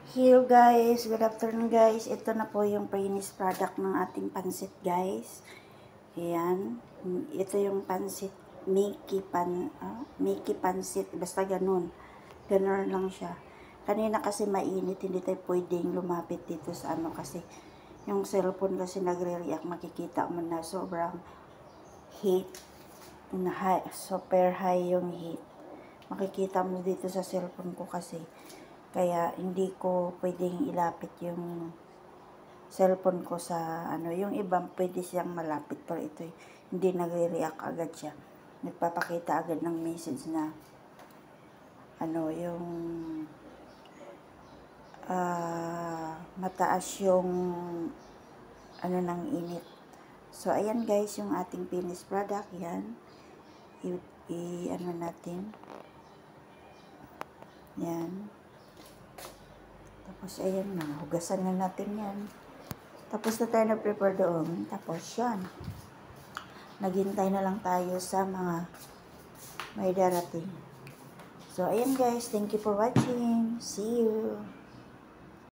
Hello guys, good afternoon guys. Ito na po yung finished product ng ating pansit guys. Ayan. Ito yung pansit, Mickey pansit. Basta ganun. Ganun lang siya. Kanina kasi mainit, hindi tayo pwedeng lumapit dito sa ano kasi yung cellphone kasi nagre-react. Makikita mo na sobrang heat. Super high yung heat. Makikita mo dito sa cellphone ko kasi. Kaya hindi ko pwedeng ilapit yung cellphone ko sa ano, yung ibang pwede siyang malapit pero ito hindi nagre-react agad siya. Nagpapakita agad ng message na ano, yung mataas yung ano ng init. So ayan guys, yung ating finished product, yan. Ano natin. Yan. Tapos, ayan na. Hugasan na natin yan. Tapos na tayo na-prepare doon. Tapos, yan. Naghintay na lang tayo sa mga may darating. So, ayan guys. Thank you for watching. See you.